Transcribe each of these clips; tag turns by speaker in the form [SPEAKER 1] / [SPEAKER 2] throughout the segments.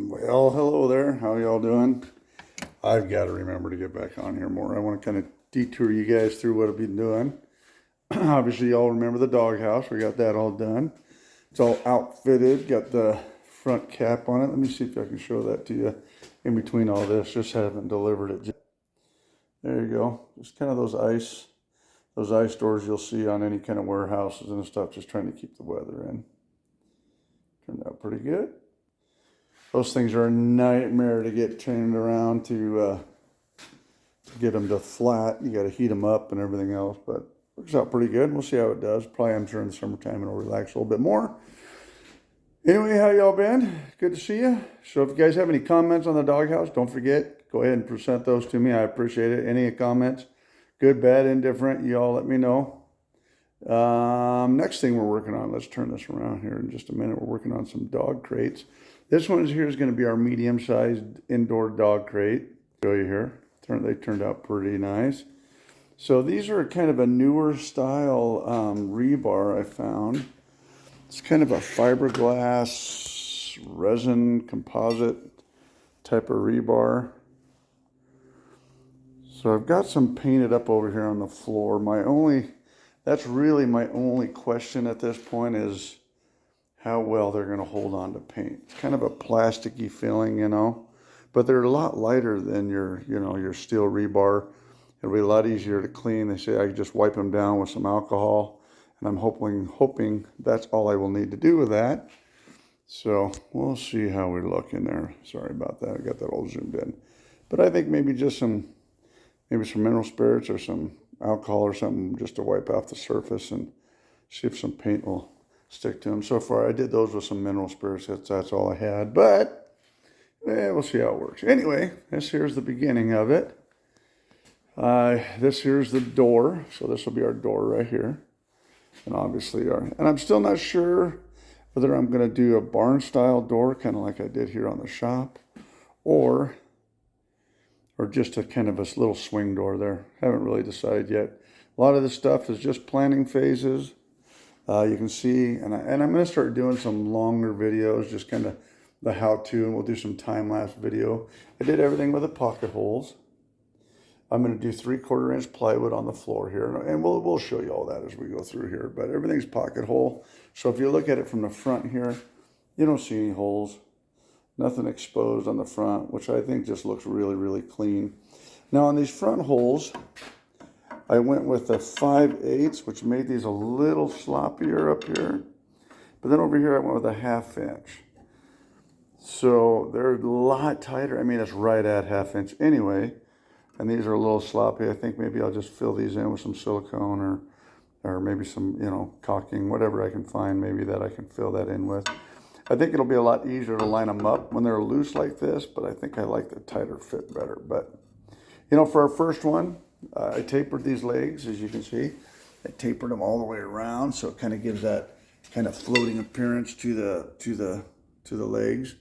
[SPEAKER 1] Well, hello there. How y'all doing? I've got to remember to get back on here more. I want to kind of detour you guys through what I've been doing. Obviously, y'all remember the doghouse. We got that all done. It's all outfitted. Got the front cap on it. Let me see if I can show that to you in between all this. Just haven't delivered it yet. There you go. Just kind of those ice doors you'll see on any kind of warehouses and stuff. Just trying to keep the weather in. Turned out pretty good. Those things are a nightmare to get turned around to get them to flat. You got to heat them up and everything else, but works out pretty good. We'll see how it does. Probably I'm sure in the summertime it'll relax a little bit more. Anyway, how y'all been? Good to see you. So if you guys have any comments on the doghouse, don't forget, go ahead and present those to me. I appreciate it. Any comments, good, bad, indifferent, y'all let me know. Next thing we're working on, let's turn this around here in just a minute. We're working on some dog crates. This one here is going to be our medium-sized indoor dog crate. Show you here. They turned out pretty nice. So these are kind of a newer style rebar I found. It's kind of a fiberglass resin composite type of rebar. So I've got some painted up over here on the floor. That's really my only question at this point is how well they're going to hold on to paint. It's kind of a plasticky feeling, but they're a lot lighter than your steel rebar. It'll be a lot easier to clean. They say I can just wipe them down with some alcohol, and I'm hoping that's all I will need to do with that. So we'll see how we look in there. Sorry about that. I got that all zoomed in. But I think maybe some mineral spirits or some alcohol or something just to wipe off the surface and see if some paint will stick to them. So far I did those with some mineral spirits. That's all I had, but we'll see how it works. Anyway, this here's the beginning of it. This here's the door. So this will be our door right here. And obviously and I'm still not sure whether I'm going to do a barn style door, kind of like I did here on the shop, or just a kind of a little swing door there. Haven't really decided yet. A lot of this stuff is just planning phases. You can see, and I'm going to start doing some longer videos, just kind of the how-to, and we'll do some time-lapse video. I did everything with the pocket holes. I'm going to do 3/4 inch plywood on the floor here, and we'll show you all that as we go through here, but everything's pocket hole. So if you look at it from the front here, you don't see any holes. Nothing exposed on the front, which I think just looks really, really clean. Now on these front holes, I went with a 5/8, which made these a little sloppier up here. But then over here, I went with a 1/2 inch. So they're a lot tighter. I mean, it's right at 1/2 inch anyway. And these are a little sloppy. I think maybe I'll just fill these in with some silicone or maybe some, caulking, whatever I can find, maybe that I can fill that in with. I think it'll be a lot easier to line them up when they're loose like this, but I think I like the tighter fit better. But, for our first one, I tapered these legs, as you can see. I tapered them all the way around, so it kind of gives that kind of floating appearance to the legs.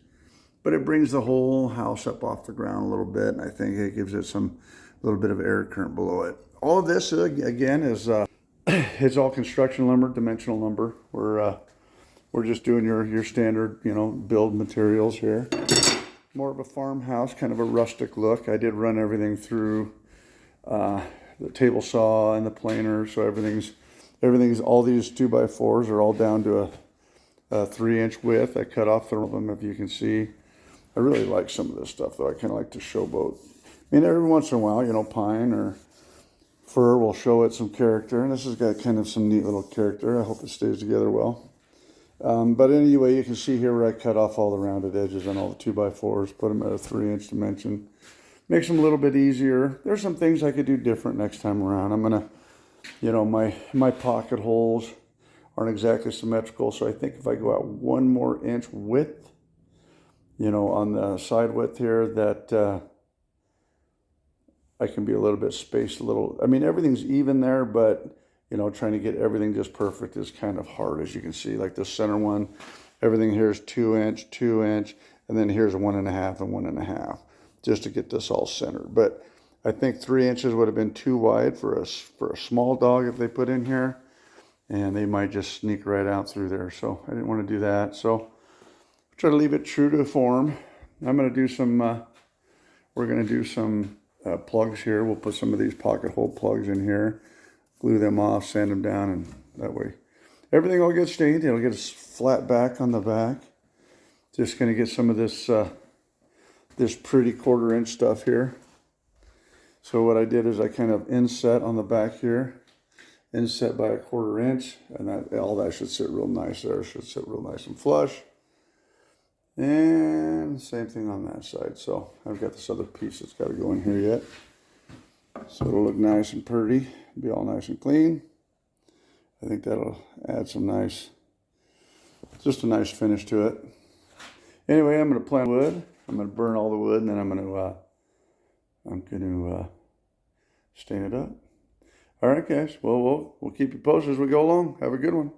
[SPEAKER 1] But it brings the whole house up off the ground a little bit, and I think it gives it a little bit of air current below it. All of this, again, is it's all construction lumber, dimensional lumber. We're just doing your standard, build materials here. More of a farmhouse, kind of a rustic look. I did run everything through the table saw and the planer, so everything's all these 2x4s are all down to a 3-inch width. I cut off some of them, if you can see. I really like some of this stuff, though. I kind of like to showboat. I mean, every once in a while, pine or fir will show it some character, and this has got kind of some neat little character. I hope it stays together well. But anyway, you can see here where I cut off all the rounded edges on all the 2x4s, put them at a 3-inch dimension. Makes them a little bit easier. There's some things I could do different next time around. I'm going to, my pocket holes aren't exactly symmetrical, so I think if I go out 1 more inch width, on the side width here, that I can be a little bit spaced a little. I mean, everything's even there, but trying to get everything just perfect is kind of hard, as you can see. Like the center one, everything here is 2-inch, 2-inch, and then here's 1.5 and 1.5, just to get this all centered. But I think 3 inches would have been too wide for a small dog if they put in here, and they might just sneak right out through there. So I didn't want to do that. So try to leave it true to form. I'm going to do some, we're going to do some plugs here. We'll put some of these pocket hole plugs in here, glue them off, sand them down, and that way everything will get stained. It'll get a flat back on the back. Just going to get some of this, this pretty 1/4 inch stuff here. So what I did is I kind of inset on the back here, inset by a 1/4 inch, and all that should sit real nice there. It should sit real nice and flush. And same thing on that side. So I've got this other piece that's got to go in here yet. So it'll look nice and pretty, be all nice and clean. I think that'll add some nice, just a nice finish to it. Anyway, I'm going to plant wood. I'm going to burn all the wood, and then I'm going to stain it up. All right, guys. Well, we'll keep you posted as we go along. Have a good one.